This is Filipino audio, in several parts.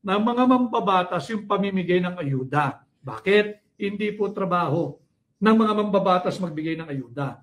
ng mga mambabatas yung pamimigay ng ayuda. Bakit? Hindi po trabaho ng mga mambabatas magbigay ng ayuda.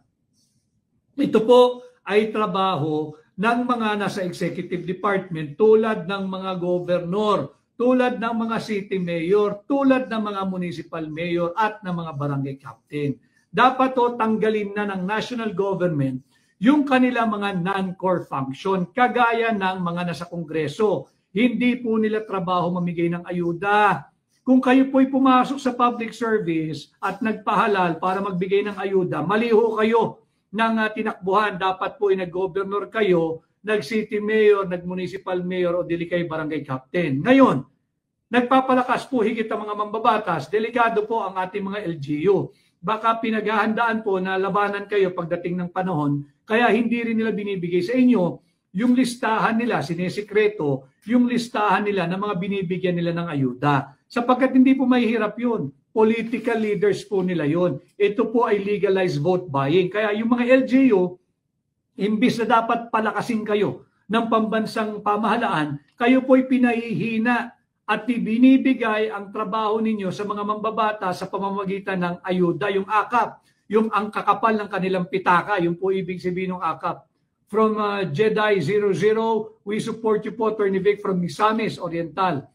Ito po ay trabaho ng mga nasa executive department tulad ng mga governor, tulad ng mga city mayor, tulad ng mga municipal mayor at ng mga barangay captain. Dapat to tanggalin na ng national government yung kanila mga non-core function, kagaya ng mga nasa kongreso. Hindi po nila trabaho mamigay ng ayuda. Kung kayo po'y pumasok sa public service at nagpahalal para magbigay ng ayuda, mali ho kayo ng tinakbuhan. Dapat po ay nag-governor kayo, nag-city mayor, nag-municipal mayor o dili kay barangay captain. Ngayon, nagpapalakas po higit ang mga mambabatas, delikado po ang ating mga LGU. Baka pinaghahandaan po na labanan kayo pagdating ng panahon, kaya hindi rin nila binibigay sa inyo yung listahan nila, sinesikreto, yung listahan nila ng mga binibigyan nila ng ayuda. Sapagkat hindi po mahihirap yun. Political leaders po nila yun. Ito po ay legalized vote buying. Kaya yung mga LGU, imbis na dapat palakasin kayo ng pambansang pamahalaan, kayo po ay pinahihina at binibigay ang trabaho ninyo sa mga mambabata sa pamamagitan ng ayuda, yung AKAP, yung ang kakapal ng kanilang pitaka, yung po ibig sabihin ng AKAP. From Jedi 00, we support you po, Attorney Vic from Misamis Oriental.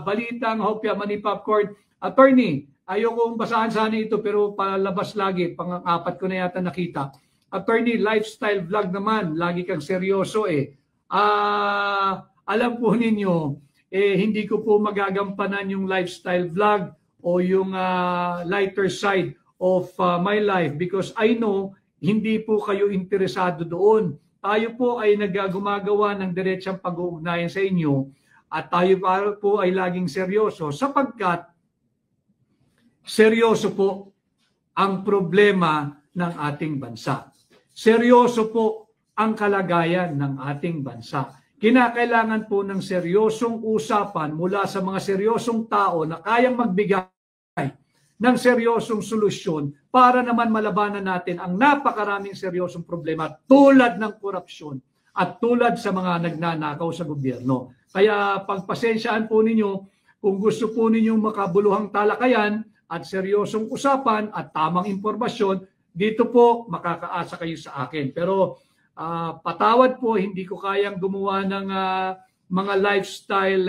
Balitang Hopia Money Popcorn. Attorney, ayokong basahan sana ito pero palabas lagi, pang-apat ko na yata nakita. Attorney, lifestyle vlog naman, lagi kang seryoso eh. Alam po ninyo, hindi ko po magagampanan yung lifestyle vlog o yung lighter side of my life because I know hindi po kayo interesado doon. Tayo po ay gumagawa ng diretsang pag-uugnayan sa inyo at tayo po ay laging seryoso sapagkat seryoso po ang problema ng ating bansa. Seryoso po ang kalagayan ng ating bansa. Kinakailangan po ng seryosong usapan mula sa mga seryosong tao na kayang magbigay ng seryosong solusyon para naman malabanan natin ang napakaraming seryosong problema tulad ng korupsyon at tulad sa mga nagnanakaw sa gobyerno. Kaya pagpasensyaan po ninyo kung gusto po ninyong makabuluhang talakayan at seryosong usapan at tamang impormasyon, dito po makakaasa kayo sa akin. Pero patawad po, hindi ko kayang gumawa ng mga lifestyle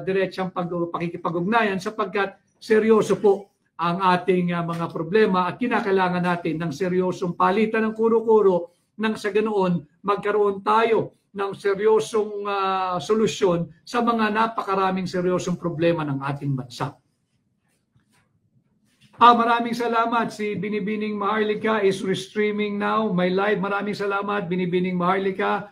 diretsang pakikipag-ugnayan sapagkat seryoso po ang ating mga problema at kinakailangan natin ng seryosong palitan ng kuro-kuro nang sa ganoon magkaroon tayo ng seryosong solusyon sa mga napakaraming seryosong problema ng ating bansa. Maraming salamat. Si Binibining Maharlika is restreaming now my live. Maraming salamat Binibining Maharlika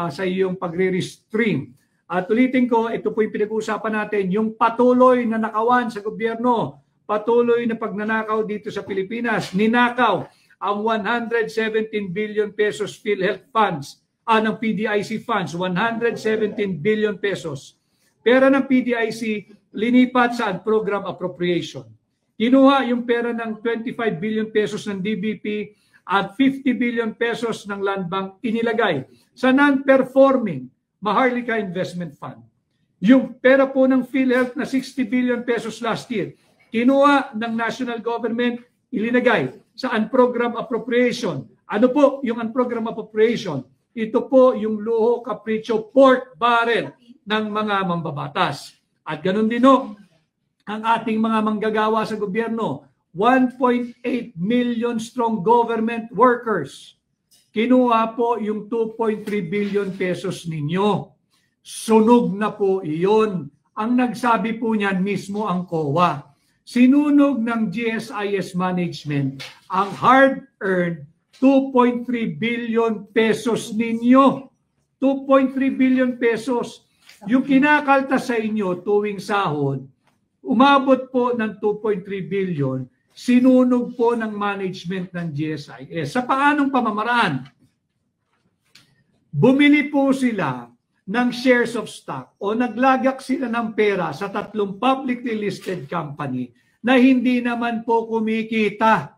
sa iyong pagre-restream. At ulitin ko, ito po yung pinag-uusapan natin, yung patuloy na nakawan sa gobyerno, patuloy na pagnanakaw dito sa Pilipinas. Ninakaw ang 117 billion pesos PhilHealth funds, ng PDIC funds, 117 billion pesos. Pera ng PDIC linipat sa program appropriation. Kinuha yung pera ng 25 billion pesos ng DBP at 50 billion pesos ng Land Bank inilagay sa non-performing Maharlika Investment Fund. Yung pera po ng PhilHealth na 60 billion pesos last year, kinuha ng national government, ilinagay sa unprogram appropriation. Ano po yung unprogram appropriation? Ito po yung luho, kapritsyo, pork barrel ng mga mambabatas. At ganun din o, ang ating mga manggagawa sa gobyerno, 1.8 million strong government workers. Kinuha po yung 2.3 billion pesos ninyo. Sunog na po iyon. Ang nagsabi po niyan mismo ang COA. Sinunog ng GSIS management ang hard-earned 2.3 billion pesos ninyo. 2.3 billion pesos. Yung kinakaltas sa inyo tuwing sahod, umabot po ng 2.3 billion, sinunog po ng management ng GSIS. Sa paanong pamamaraan? Bumili po sila ng shares of stock o naglagak sila ng pera sa tatlong publicly listed company na hindi naman po kumikita.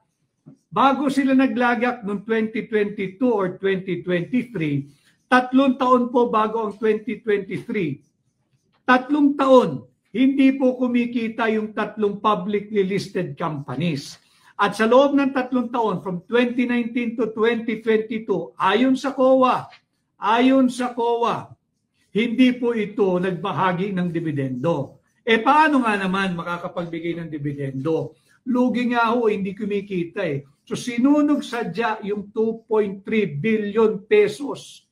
Bago sila naglagak noong 2022 or 2023, 3 taon po bago ang 2023, 3 taon, hindi po kumikita yung 3 publicly listed companies. At sa loob ng 3 taon, from 2019 to 2022, ayon sa COA, hindi po ito nagbahagi ng dividendo. Paano nga naman makakapagbigay ng dividendo? Lugi nga ho, hindi kumikita eh. So sinunog sadya yung 2.3 billion pesos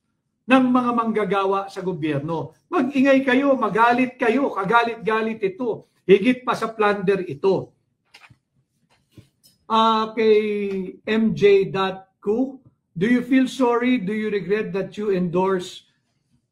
ng mga manggagawa sa gobyerno. Mag-ingay kayo, magalit kayo, kagalit-galit ito. Higit pa sa plunder ito. Kay MJ.Q, do you feel sorry? Do you regret that you endorse?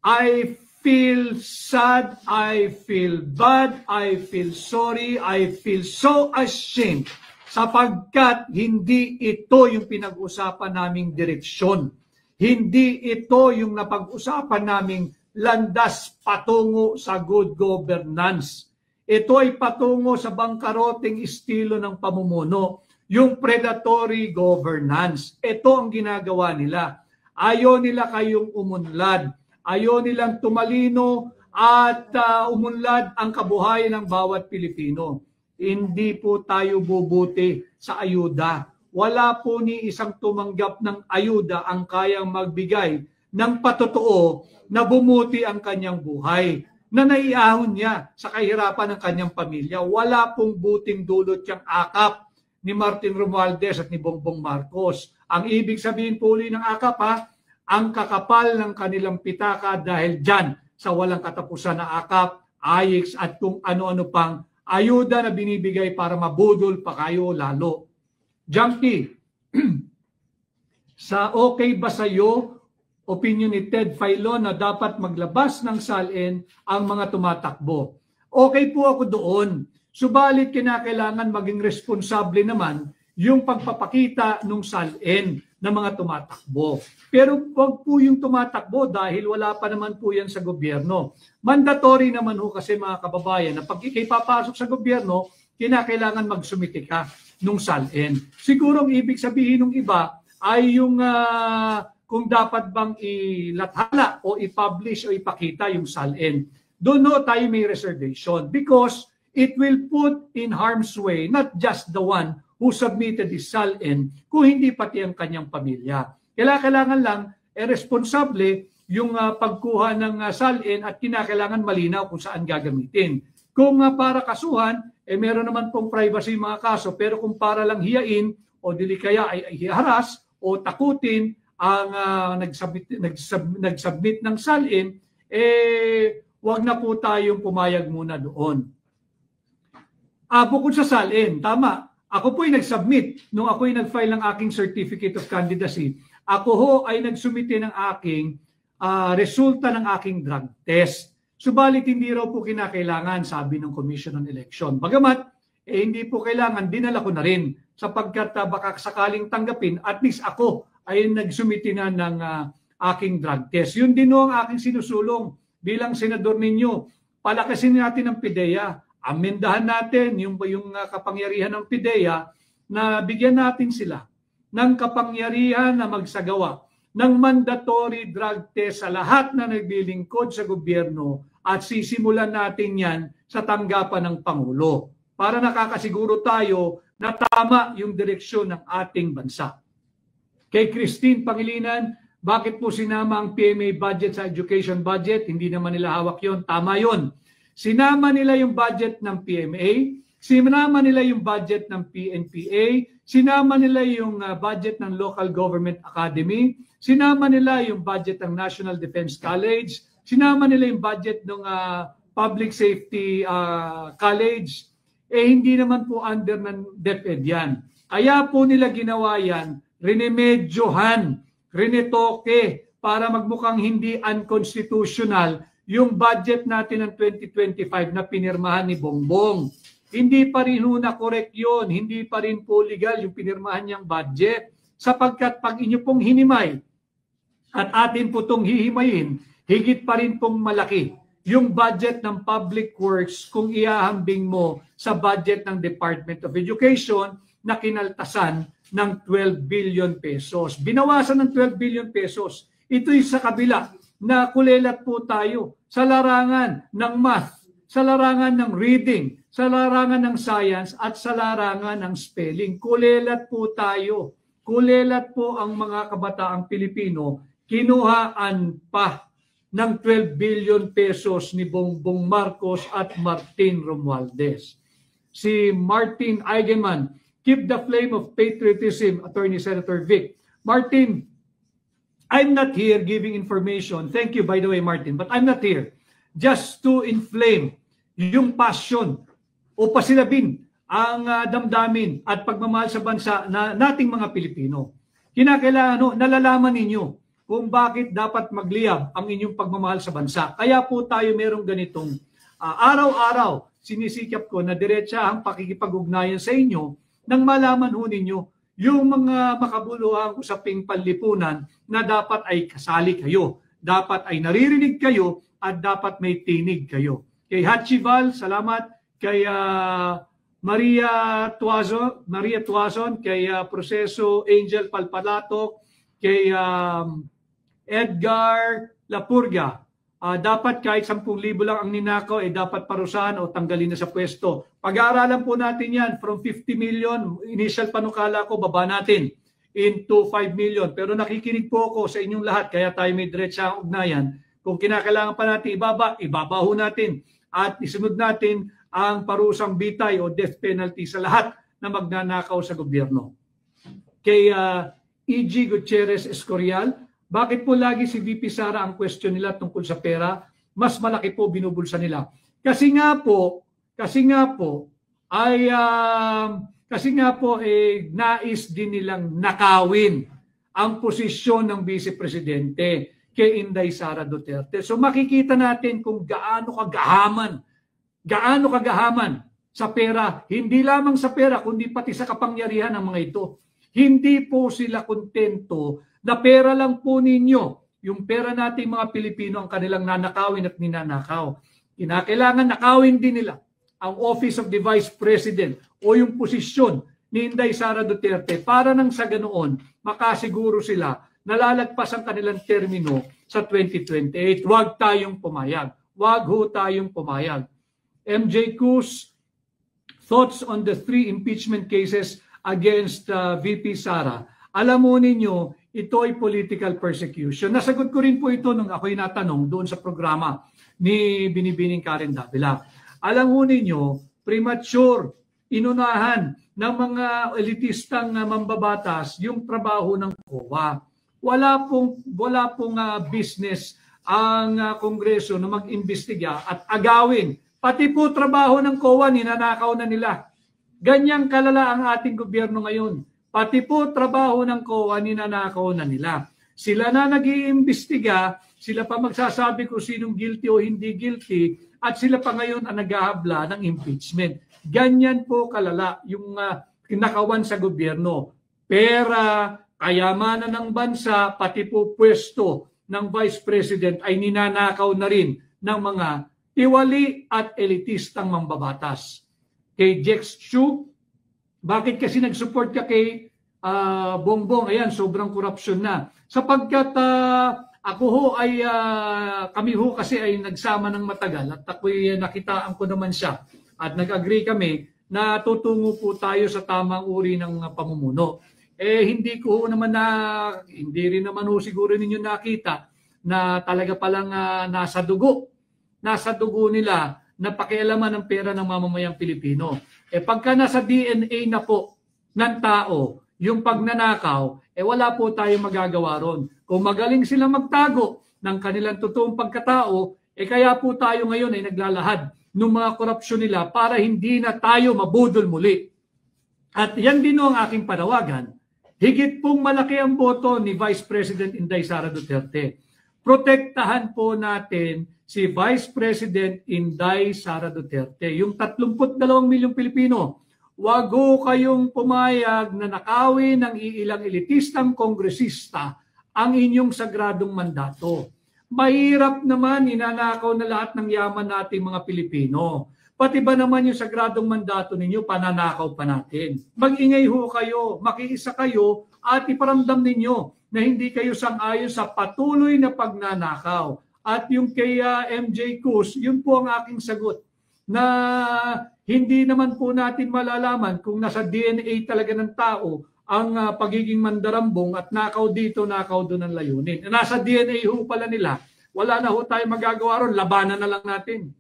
I feel sad, I feel bad, I feel sorry, I feel so ashamed sapagkat hindi ito yung pinag-usapan naming direksyon. Hindi ito yung napag-usapan naming landas patungo sa good governance. Ito ay patungo sa bangkaroteng estilo ng pamumuno, yung predatory governance. Ito ang ginagawa nila. Ayaw nila kayong umunlad. Ayaw nilang tumalino at umunlad ang kabuhayan ng bawat Pilipino. Hindi po tayo bubuti sa ayuda. Wala po ni isang tumanggap ng ayuda ang kayang magbigay ng patotoo na bumuti ang kanyang buhay, na naiahon niya sa kahirapan ng kanyang pamilya. Wala pong buting dulot yung akap ni Martin Romualdez at ni Bongbong Marcos. Ang ibig sabihin po uli ng akap ang kakapal ng kanilang pitaka dahil dyan sa walang katapusan na akap, AIX at kung ano-ano pang ayuda na binibigay para mabudol pa kayo lalo. Junkie, sa okay ba sa iyo opinion ni Ted Filon na dapat maglabas ng salin ang mga tumatakbo? Okay po ako doon. Subalit kinakailangan maging responsable naman yung pagpapakita ng salin ng mga tumatakbo. Pero wag po yung tumatakbo dahil wala pa naman po yan sa gobyerno. Mandatory naman ho kasi mga kababayan na pag ikipapasok sa gobyerno, kinakailangan magsumiti ka nung salin. Siguro ang ibig sabihin ng iba ay yung kung dapat bang ilathala o i-publish o ipakita yung salin. Doon no tayo may reservation because it will put in harm's way not just the one who submitted his salin, kung hindi pati ang kanyang pamilya. Kailangan lang responsable yung pagkuha ng salin at kinakailangan malinaw kung saan gagamitin. Kung para kasuhan, meron naman pong privacy mga kaso, pero kung para lang hiyain o dili kaya ay iharas o takutin ang nagsubmit ng salin, wag na po tayong pumayag muna doon. Bukod sa salin, tama. Ako po ay nag-submit nung ako ay nag-file ng aking Certificate of Candidacy. Ako ho ay nagsumite ng aking resulta ng aking drug test. Subalit hindi raw po kinakailangan, sabi ng Commission on Election. Bagamat, hindi po kailangan, dinala ko na rin sapagkat baka sakaling tanggapin, at least ako ay nagsumite na ng aking drug test. Yun din ho ang aking sinusulong bilang senador ninyo. Palakasin natin ang PIDEA. Amendahan natin yung kapangyarihan ng PIDEA na bigyan natin sila ng kapangyarihan na magsagawa ng mandatory drug test sa lahat na naglilingkod sa gobyerno at sisimulan natin yan sa tanggapan ng Pangulo para nakakasiguro tayo na tama yung direksyon ng ating bansa. Kay Christine Pangilinan, bakit po sinama ang PMA budget sa education budget? Hindi naman nila hawak yon. Tama yon. Sinama nila yung budget ng PMA, sinama nila yung budget ng PNPA, sinama nila yung budget ng Local Government Academy, sinama nila yung budget ng National Defense College, sinama nila yung budget ng Public Safety College. Hindi naman po under ng DepEd yan. Kaya po nila ginawa yan, rinemedyohan, rinetoke para magmukhang hindi unconstitutional yung budget natin ng 2025 na pinirmahan ni Bongbong. Hindi pa rin na-correct yun. Hindi pa rin po legal yung pinirmahan niyang budget. Sapagkat pag inyo pong hinimay at atin po itong hihimayin, higit pa rin pong malaki yung budget ng public works kung iahambing mo sa budget ng Department of Education na kinaltasan ng 12 billion pesos. Binawasan ng 12 billion pesos. Ito'y sa kabila na kulelat po tayo sa larangan ng math, sa larangan ng reading, sa larangan ng science, at sa larangan ng spelling. Kulelat po tayo. Kulelat po ang mga kabataang Pilipino. Kinuhaan pa ng 12 billion pesos ni Bongbong Marcos at Martin Romualdez. Si Martin Eigenman, keep the flame of patriotism, Attorney Senator Vic. Martin, I'm not here giving information. Thank you, by the way, Martin. But I'm not here just to inflame yung passion o pasilabin ang damdamin at pagmamahal sa bansa na nating mga Pilipino. Kinakailangan, nalalaman ninyo kung bakit dapat magliyab ang inyong pagmamahal sa bansa. Kaya po tayo merong ganitong araw-araw sinisikap ko na diretsa ang pakikipag-ugnayan sa inyo nang malaman ho ninyo yung mga makabuluhang usaping panlipunan na dapat ay kasali kayo, dapat ay naririnig kayo, at dapat may tinig kayo. Kay Hachival, salamat. Kay Maria Tuazon, kay Proseso Angel Palpalato, kay Edgar Lapurga. Dapat kahit 10,000 lang ang ninakaw, dapat parusahan o tanggalin na sa pwesto. Pag-aaralan po natin yan from 50 million, initial panukala ko, baba natin into 5 million. Pero nakikinig po ako sa inyong lahat, kaya tayo may diretsahang ugnayan. Kung kinakailangan pa natin ibaba ho natin. At isunod natin ang parusang bitay o death penalty sa lahat na magnanakaw sa gobyerno. Kay E.G. Gutierrez Escorial, bakit po lagi si VP Sara ang question nila tungkol sa pera? Mas malaki po binubulsa nila. Kasi nga po nais din nilang nakawin ang posisyon ng Vice Presidente kay Inday Sara Duterte. So makikita natin kung gaano kagahaman sa pera, hindi lamang sa pera kundi pati sa kapangyarihan ng mga ito. Hindi po sila kontento na pera lang po ninyo, yung pera nating mga Pilipino ang kanilang nanakawin at ninanakaw. Kinakailangan nakawin din nila ang Office of the Vice President o yung posisyon ni Inday Sara Duterte para nang sa ganoon makasiguro sila nalalagpas ang kanilang termino sa 2028. Huwag tayong pumayag. Huwag ho tayong pumayag. MJ Cruz, thoughts on the 3 impeachment cases against VP Sara. Alam mo ninyo, ito ay political persecution. Nasagot ko rin po ito nung ako'y natanong doon sa programa ni Binibining Karen Davila. Alam mo ninyo, premature, inunahan ng mga elitistang mambabatas yung trabaho ng COA. Wala pong business ang Kongreso na mag-imbestiga at agawin. Pati po trabaho ng COA, ninanakaw na nila. Ganyang kalala ang ating gobyerno ngayon. Pati po trabaho ng COA, ninanakaw na nila. Sila na nag-iimbestiga, sila pa magsasabi kung sinong guilty o hindi guilty, at sila pa ngayon ang naghahabla ng impeachment. Ganyan po kalala yung kinakawan sa gobyerno. Pera, kayamanan ng bansa, pati po pwesto ng Vice President ay ninanakaw na rin ng mga tiwali at elitistang mambabatas. Kay Jex Chu, bakit kasi nag-support ka kay Bongbong? Ayan, sobrang korupsyon na. Sapagkat kami ho kasi ay nagsama ng matagal at ako'y nakitaan ko naman siya at nag-agree kami na tutungo po tayo sa tamang uri ng pamumuno. Hindi rin naman ho siguro ninyo nakita na talaga palang nasa dugo nila na pakialaman ng pera ng mamamayang Pilipino. Pagka nasa DNA na po ng tao, yung pagnanakaw, wala po tayong magagawa ron. Kung magaling silang magtago ng kanilang totoong pagkatao, kaya po tayo ngayon ay naglalahad ng mga korupsyon nila para hindi na tayo mabudol muli. At yan din ang aking panawagan. Higit pong malaki ang boto ni Vice President Inday Sara Duterte. Protektahan po natin si Vice President Inday Sara Duterte. Yung 32 milyong Pilipino, wag ho kayong pumayag na nakawin ng iilang elitistang kongresista ang inyong sagradong mandato. Mahirap naman, ninanakaw na lahat ng yaman nating mga Pilipino. Pati ba naman yung sagradong mandato ninyo, pananakaw pa natin. Mag-ingay ho kayo, makiisa kayo at iparamdam ninyo na hindi kayo sang-ayon sa patuloy na pagnanakaw At yung kay MJ Cruz, yun po ang aking sagot na hindi naman po natin malalaman kung nasa DNA talaga ng tao ang pagiging mandarambong at nakaw dito, nakaw doon ang layunin. Nasa DNA ho pala nila, wala na ho tayo magagawa ron, labanan na lang natin.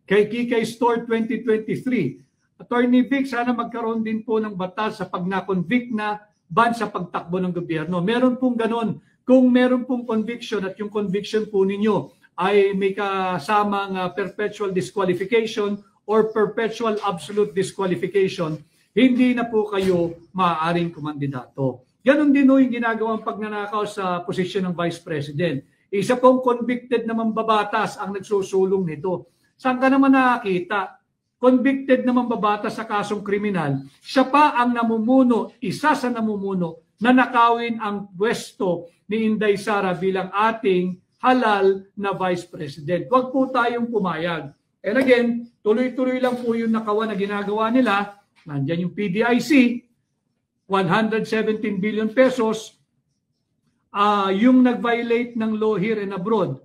Kay Kikay Store 2023, Attorney Vic, sana magkaroon din po ng batas sa pag na-convict na ban sa pagtakbo ng gobyerno. Meron pong ganon. Kung meron pong conviction at yung conviction po ninyo ay may kasamang perpetual disqualification or perpetual absolute disqualification, hindi na po kayo maaaring kumandidato. Ganon din yung ginagawang pagnanakaw sa posisyon ng Vice President. Isa pong convicted na mambabatas ang nagsusulong nito. Saan ka naman nakakita? Convicted na mambabatas sa kasong kriminal, siya pa ang namumuno, isa sa namumuno na nakawin ang pwesto ni Inday Sara bilang ating halal na Vice President. Huwag po tayong pumayag. And again, tuloy-tuloy lang po yung nakawan na ginagawa nila. Nandiyan yung PDIC, 117 billion pesos. Yung nag-violate ng law here and abroad.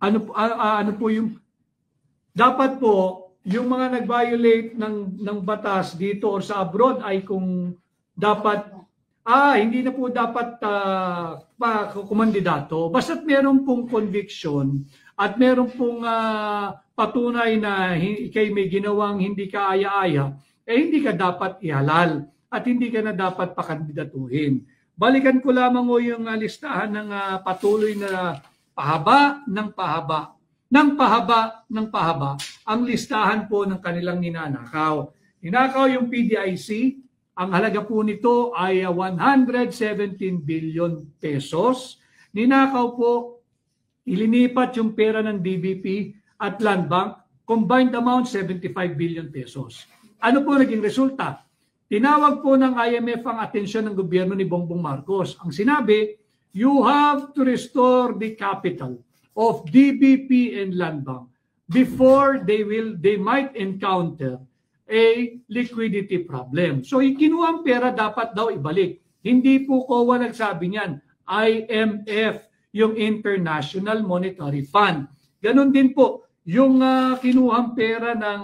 Ano po yung... Dapat po, yung mga nag-violate ng batas dito or sa abroad ay kung dapat... hindi na po dapat kumandidato. Basta't meron pong conviction at meron pong patunay na ikay may ginawang hindi ka aya-aya, hindi ka dapat ihalal at hindi ka na dapat pakandidatuhin. Balikan ko lamang o yung listahan ng patuloy na pahaba ng pahaba. Ng pahaba ng pahaba ang listahan po ng kanilang ninanakaw. Ninakaw yung PDIC. Ang halaga po nito ay 117 billion pesos. Ninakaw po, ilinipat yung pera ng DBP at Land Bank, combined amount 75 billion pesos. Ano po naging resulta? Tinawag po ng IMF ang atensyon ng gobyerno ni Bongbong Marcos. Ang sinabi, you have to restore the capital of DBP and Land Bank before they might encounter a liquidity problem. So, kinuha ang pera, dapat daw ibalik. Hindi po COA nagsabi niyan. IMF, yung International Monetary Fund. Ganon din po, yung kinuha ang pera ng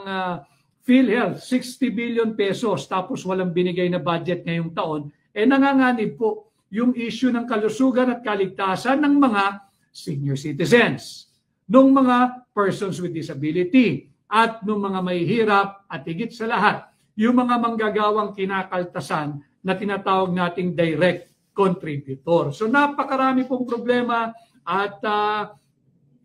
PhilHealth, 60 billion pesos, tapos walang binigay na budget ngayong taon, nanganganib po yung issue ng kalusugan at kaligtasan ng mga senior citizens, ng mga persons with disability, at ng mga mahihirap at higit sa lahat, yung mga manggagawang kinakaltasan na tinatawag nating direct contributor. So napakarami pong problema at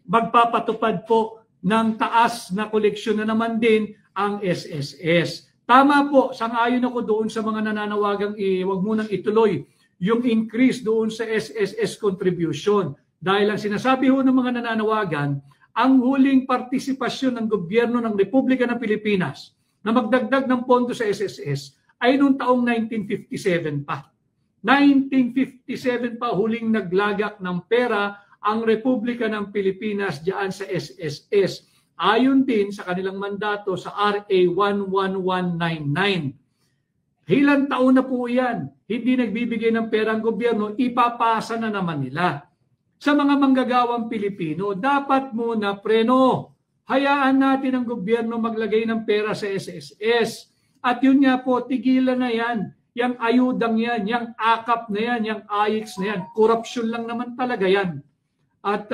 magpapatupad po ng taas na koleksyon na naman din ang SSS. Tama po, sang-ayon ako doon sa mga nananawagang wag munang ituloy yung increase doon sa SSS contribution. Dahil ang sinasabi ho ng mga nananawagan, ang huling partisipasyon ng gobyerno ng Republika ng Pilipinas na magdagdag ng pondo sa SSS ay noong taong 1957 pa. 1957 pa huling naglagak ng pera ang Republika ng Pilipinas diyan sa SSS. Ayon din sa kanilang mandato sa RA 11199. Ilang taon na po yan, hindi nagbibigay ng pera ang gobyerno, ipapasa na naman nila. Sa mga manggagawang Pilipino, dapat muna preno. Hayaan natin ang gobyerno maglagay ng pera sa SSS. At yun nga po, tigilan na yan. Yang ayudang yan, yang akap na yan, yang AIX na yan. Korupsyon lang naman talaga yan. At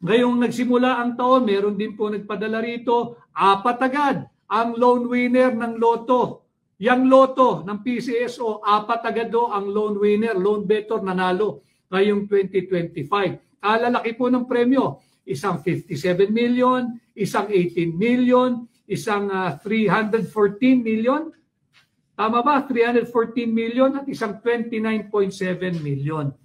ngayong nagsimula ang taon, meron din po nagpadala rito, 4 agad ang loan winner ng loto. Yang loto ng PCSO, 4 agad do ang loan winner, loan better nanalo ngayong 2025. Kalalaki po ng premyo, isang 57 million, isang 18 million, isang 314 million, tama ba? 314 million at isang 29.7 million.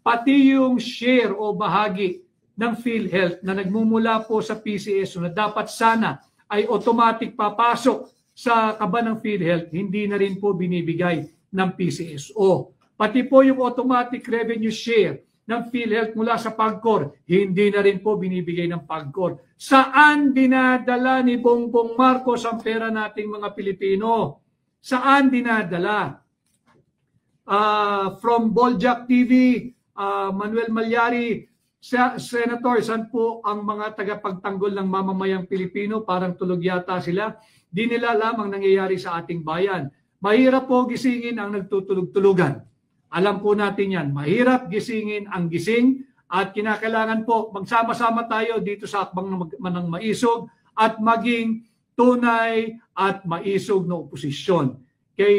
Pati yung share o bahagi ng PhilHealth na nagmumula po sa PCSO na dapat sana ay automatic papasok sa kaba ng PhilHealth, hindi na rin po binibigay ng PCSO. Pati po yung automatic revenue share ng PhilHealth mula sa PAGCOR, hindi na rin po binibigay ng PAGCOR. Saan dinadala ni Bongbong Marcos ang pera nating mga Pilipino? Saan dinadala? From Boljak TV, Manuel Malyari, Senator, saan po ang mga tagapagtanggol ng mamamayang Pilipino? Parang tulog yata sila. Di nila alam ang nangyayari sa ating bayan. Mahirap po gisingin ang nagtutulog-tulugan. Alam po natin yan. Mahirap gisingin ang gising at kinakailangan po magsama-sama tayo dito sa akbang ng maisog at maging tunay at maisog na oposisyon. Kay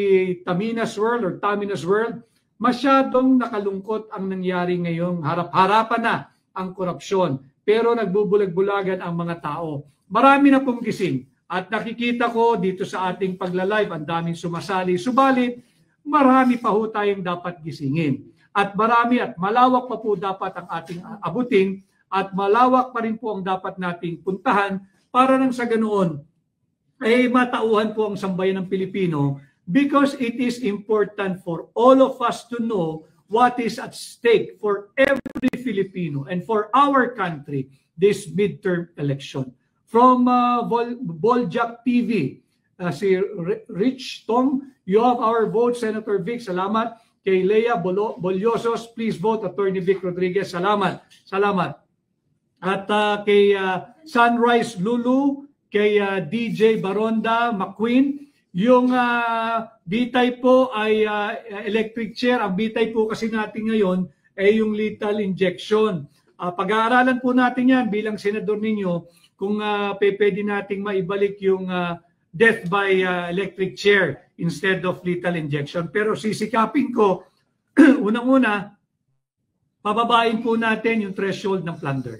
Tamina's World, masyadong nakalungkot ang nangyari ngayong harap-harapan na ang korupsyon. Pero nagbubulag-bulagan ang mga tao. Marami na pong gising. At nakikita ko dito sa ating pagla-live, ang daming sumasali. Subalit, marami pa ho tayong dapat gisingin. At marami at malawak pa po dapat ang ating abutin at malawak pa rin po ang dapat nating puntahan para nang sa ganoon ay matauhan po ang sambayan ng Pilipino because it is important for all of us to know what is at stake for every Filipino and for our country this midterm election. From Boljak TV, si Rich Tong, you have our vote, Senator Vic, salamat. Kay Lea Bolyosos, please vote, Attorney Vic Rodriguez, salamat. Salamat. At kay Sunrise Lulu, kay DJ Baronda McQueen, yung bitay po ay electric chair. Ang bitay po kasi natin ngayon ay yung lethal injection. Pag-aaralan po natin yan bilang senador ninyo kung pwede nating maibalik yung death by electric chair instead of lethal injection. Pero sisikapin ko, unang-una, pababain po natin yung threshold ng plunder.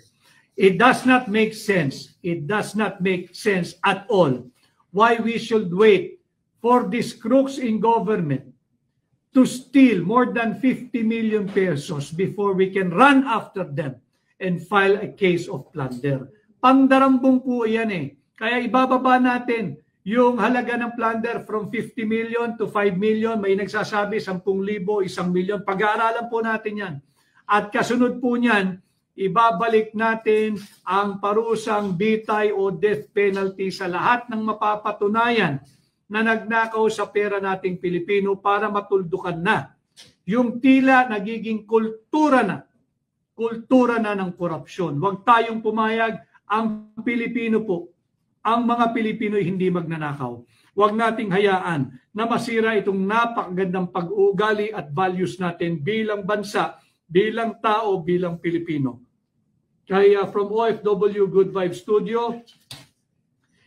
It does not make sense. It does not make sense at all why we should wait for these crooks in government to steal more than 50 million pesos before we can run after them and file a case of plunder. Pangdarambong po yan eh. Kaya ibababa natin yung halaga ng plunder from 50 million to 5 million. May nagsasabi 10,000, 1 million. Pag-aaralan po natin yan. At kasunod po niyan, ibabalik natin ang parusang bitay o death penalty sa lahat ng mapapatunayan na nagnakaw sa pera nating Pilipino para matuldukan na yung tila nagiging kultura na ng korupsyon. Huwag tayong pumayag. Ang Pilipino po, ang mga Pilipino hindi magnanakaw. Huwag nating hayaan na masira itong napakagandang pag-uugali at values natin bilang bansa, bilang tao, bilang Pilipino. Kaya from OFW Good Vibes Studio,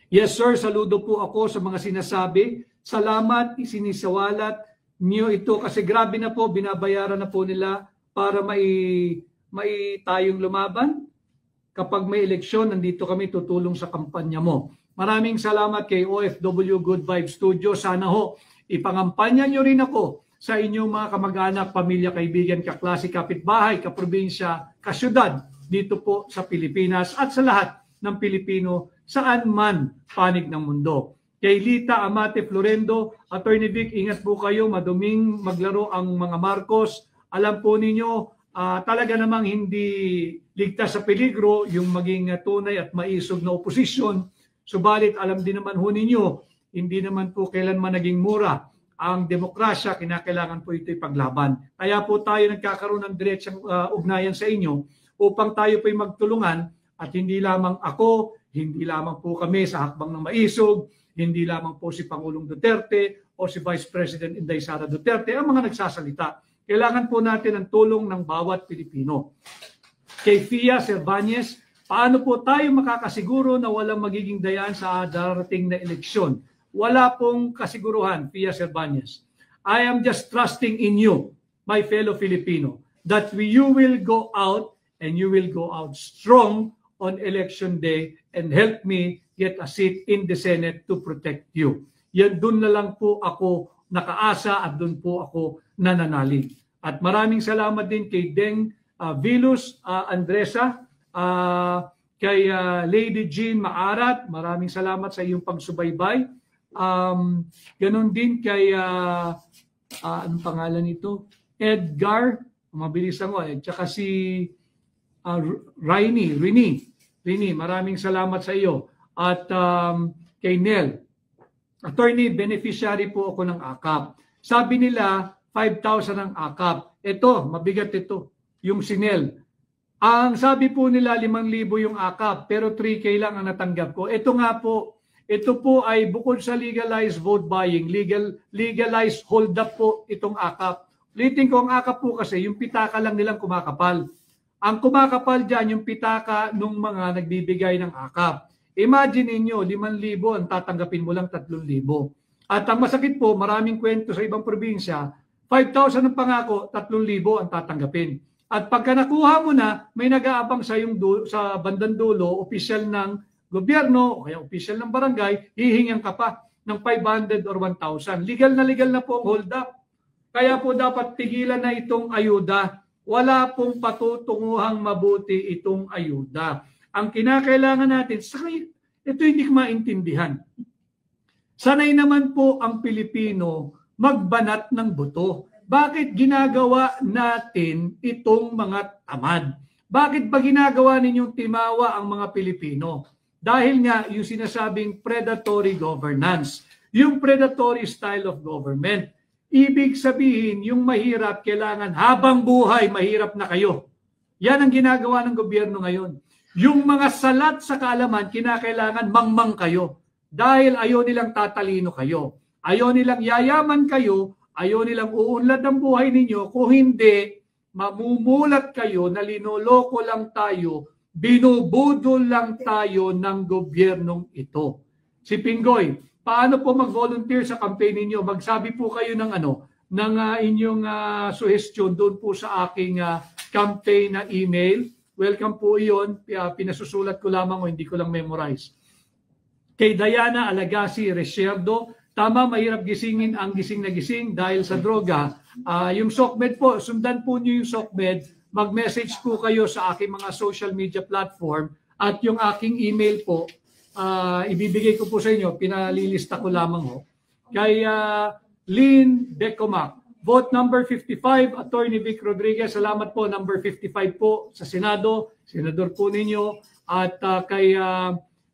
yes sir, saludo po ako sa mga sinasabi. Salamat, isinisawalat niyo ito kasi grabe na po, binabayaran na po nila para may tayong lumaban. Kapag may eleksyon, nandito kami tutulong sa kampanya mo. Maraming salamat kay OFW Good Vibes Studio. Sana ho, ipangampanya nyo rin ako sa inyong mga kamag-anak, pamilya, kaibigan, kaklase, kapitbahay, kaprobinsya, kasyudad dito po sa Pilipinas at sa lahat ng Pilipino saan man panig ng mundo. Kay Lita Amate Florendo, Attorney Vic, ingat po kayo, maduming maglaro ang mga Marcos. Alam po ninyo, talaga namang hindi ligtas sa peligro yung maging tunay at maisog na oposisyon. Subalit alam din naman ho ninyo, hindi naman po kailanman naging mura ang demokrasya, kinakailangan po ito'y paglaban. Kaya po tayo nagkakaroon ng diretsang ugnayan sa inyo upang tayo po'y magtulungan at hindi lamang ako, hindi lamang po kami sa hakbang ng maisog, hindi lamang po si Pangulong Duterte o si Vice President Inday Sara Duterte ang mga nagsasalita. Kailangan po natin ang tulong ng bawat Pilipino. Kay Fia Cervantes, paano po tayo makakasiguro na walang magiging dayaan sa darating na eleksyon? Wala pong kasiguruhan, Fia Cervantes. I am just trusting in you, my fellow Filipino, that you will go out and you will go out strong on election day and help me get a seat in the Senate to protect you. Yan, dun na lang po ako nakaasa at dun po ako nananalig. At maraming salamat din kay Deng Vilus Andresa, kay Lady Jean Maarat, maraming salamat sa iyong pagsubaybay. Ganon din kay, anong pangalan nito? Edgar, mabilis lang ko, tsaka si Rini, maraming salamat sa iyo. At kay Nel, attorney, beneficiary po ako ng AKAP. Sabi nila, 5,000 ang AKAP. Ito, mabigat ito. yung Sinel. Ang sabi po nila 5,000 yung akap, pero 3K lang ang natanggap ko. Ito nga po, ito po ay bukod sa legalized vote buying, legalized hold up po itong akap. Ulitin ko, ang akap po kasi yung pitaka lang nilang kumakapal. Ang kumakapal dyan yung pitaka ng mga nagbibigay ng akap. Imagine niyo 5,000 ang tatanggapin mo lang 3,000. At ang masakit po, maraming kwento sa ibang probinsya, 5,000 ang pangako, 3,000 ang tatanggapin. At pagka nakuha mo na, may nag-aabang sa bandang dulo, opisyal ng gobyerno o kaya opisyal ng barangay, hihingan ka pa ng 500 or 1,000. Legal na po ang hold up. Kaya po dapat tigilan na itong ayuda. Wala pong patutunguhang mabuti itong ayuda. Ang kinakailangan natin, ito hindi ko maintindihan. Sanay naman po ang Pilipino magbanat ng buto. Bakit ginagawa natin itong mga tamad? Bakit ba ginagawa ninyong timawa ang mga Pilipino? Dahil nga yung sinasabing predatory governance, yung predatory style of government. Ibig sabihin, yung mahirap, kailangan habang buhay, mahirap na kayo. Yan ang ginagawa ng gobyerno ngayon. Yung mga salat sa kaalaman, kinakailangan mangmang kayo. Dahil ayaw nilang tatalino kayo. Ayaw nilang yayaman kayo, ayaw nilang uunlad ang buhay ninyo. Kung hindi, mamumulat kayo na linoloko lang tayo, binubudol lang tayo ng gobyernong ito. Si Pingoy, paano po mag-volunteer sa campaign ninyo? Magsabi po kayo ng inyong suggestion doon po sa aking campaign na email. Welcome po iyon. Pinasusulat ko lamang o hindi ko lang memorize. Kay Diana Alagasi Resierdo, tama, mahirap gisingin ang gising na gising dahil sa droga. Yung SOCMED po, sundan po niyo yung SOCMED. Mag-message po kayo sa aking mga social media platform at yung aking email po, ibibigay ko po sa inyo, pinalilista ko lamang ho. Kay Lynn Decomac, vote number 55, Attorney Vic Rodriguez, salamat po, number 55 po sa Senado, senador po ninyo. At kay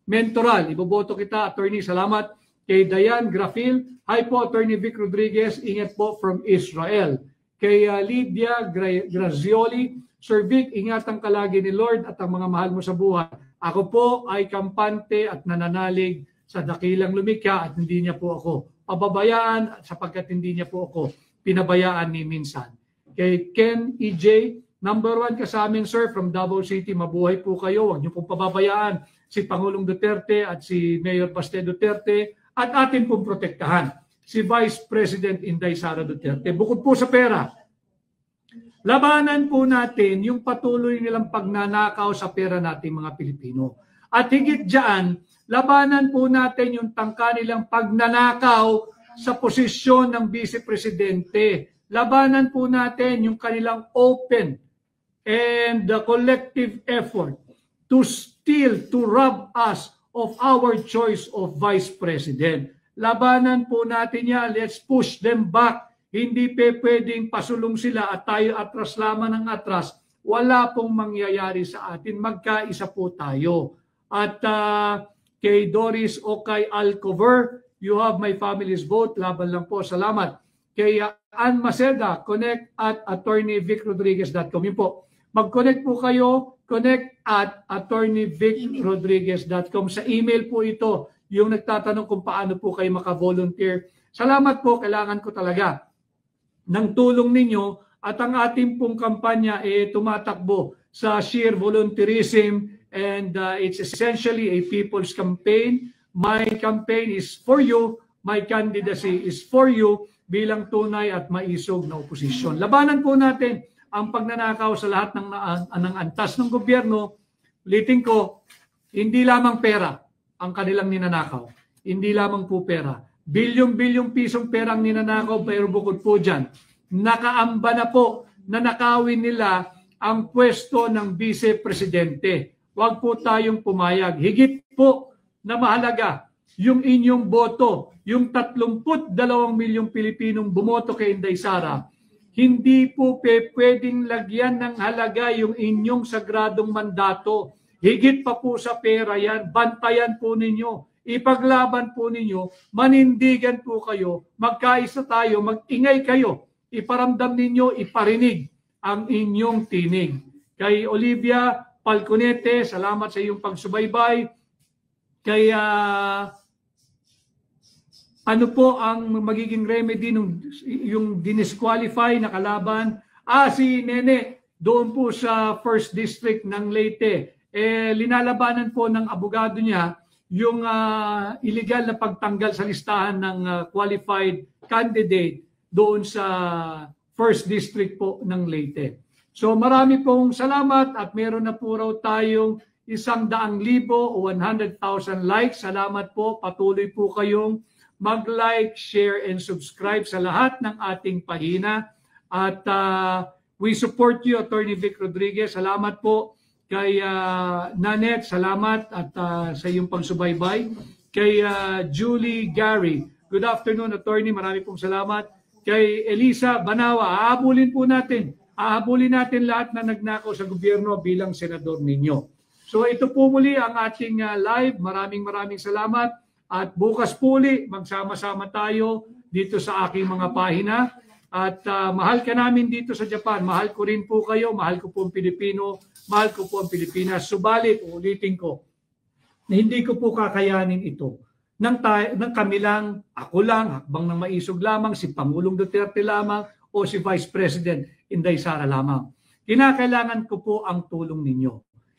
Mentoral, iboboto kita, Attorney, salamat. Kay Diane Grafil, hi po, Attorney Vic Rodriguez, ingat po from Israel. Kay Lydia Grazioli, Sir Vic, ingatan ka lagi ni Lord at ang mga mahal mo sa buhay. Ako po ay kampante at nananalig sa dakilang lumikha at hindi niya po ako pababayaan sapagkat hindi niya po ako pinabayaan ni minsan. Kay Ken EJ, number 1 ka sa amin, sir, from Davao City, mabuhay po kayo, huwag niyo pong pababayaan si Pangulong Duterte at si Mayor Baste Duterte at atin pong protektahan si Vice President Inday Sara Duterte. Bukod po sa pera, labanan po natin yung patuloy nilang pagnanakaw sa pera nating mga Pilipino. At higit dyan, labanan po natin yung tangka nilang pagnanakaw sa posisyon ng Vice Presidente. Labanan po natin yung kanilang open and collective effort to steal, to rob us of our choice of Vice President. Labanan po natin yan. Let's push them back. Hindi pwedeng pasulong sila at tayo atras lamang ng atras. Wala pong mangyayari sa atin. Magkaisa po tayo. At kay Doris Okay Alcover, you have my family's vote. Laban lang po. Salamat. Kay Ann Maceda, connect at attorneyvicrodriguez.com. Yun po. Mag-connect po kayo, connect at attorneyvicrodriguez.com. Sa email po ito, yung nagtatanong kung paano po kayo maka-volunteer. Salamat po, kailangan ko talaga ng tulong ninyo at ang ating pong kampanya tumatakbo sa sheer volunteerism and it's essentially a people's campaign. My campaign is for you, my candidacy is for you bilang tunay at maisog na oposisyon. Labanan po natin ang pagnanakaw sa lahat ng antas ng gobyerno. Ulitin ko, hindi lamang pera ang kanilang ninanakaw. Hindi lamang po pera. Bilyong-bilyong pisong pera ang ninanakaw, pero bukod po dyan, nakaamba na po na nakawin nila ang pwesto ng Vice Presidente. Huwag po tayong pumayag. Higit po na mahalaga yung inyong boto, yung 32 milyong Pilipinong bumoto kay Inday Sara. Hindi po pwedeng lagyan ng halaga yung inyong sagradong mandato. Higit pa po sa pera yan. Bantayan po ninyo. Ipaglaban po ninyo. Manindigan po kayo. Magkaisa tayo. Magingay kayo. Iparamdam ninyo, iparinig ang inyong tinig. Kay Olivia Falconete, salamat sa iyong pagsubaybay. Kay ano po ang magiging remedy nung yung dinisqualify na kalaban? Si Nene, doon po sa 1st District ng Leyte. Linalabanan po ng abogado niya yung illegal na pagtanggal sa listahan ng qualified candidate doon sa 1st District po ng Leyte. So marami pong salamat at meron na po raw tayong 100,000 o 100,000 likes. Salamat po. Patuloy po kayong mag-like, share, and subscribe sa lahat ng ating pahina. At we support you, Attorney Vic Rodriguez. Salamat po. Kay Nanette, salamat at sa iyong pagsubaybay. Kay Julie Gary, good afternoon, Attorney. Marami pong salamat. Kay Elisa Banawa, ahabulin po natin. Ahabulin natin lahat na nagnakaw sa gobyerno bilang senador ninyo. So ito po muli ang ating live. Maraming salamat. At bukas po uli, magsama-sama tayo dito sa aking mga pahina. At mahal ka namin dito sa Japan. Mahal ko rin po kayo. Mahal ko po ang Pilipino. Mahal ko po ang Pilipinas. Subalit, ulitin ko, na hindi ko po kakayanin ito. Nang kami lang, ako lang, hakbang ng maisog lamang, si Pangulong Duterte lamang, o si Vice President Inday Sara lamang. Kinakailangan ko po ang tulong ninyo.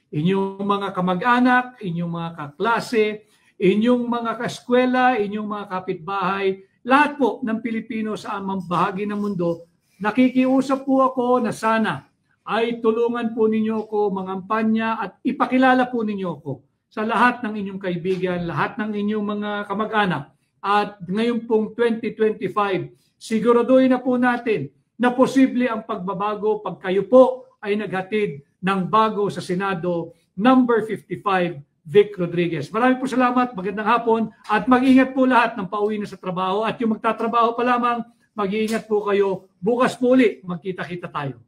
Inyong mga kamag-anak, inyong mga kaklase, inyong mga kaskwela, inyong mga kapitbahay, lahat po ng Pilipino sa amang bahagi ng mundo, nakikiusap po ako na sana ay tulungan po ninyo ako mangampanya at ipakilala po ninyo ako sa lahat ng inyong kaibigan, lahat ng inyong mga kamag-anak. At ngayon pong 2025, siguraduhin na po natin na posible ang pagbabago pag kayo po ay naghatid ng bago sa Senado, number 55, Vic Rodriguez. Maraming po salamat, magandang hapon, at mag-ingat po lahat ng pauwi na sa trabaho. At yung magtatrabaho pa lamang, mag-iingat po kayo. Bukas po ulit, magkita-kita tayo.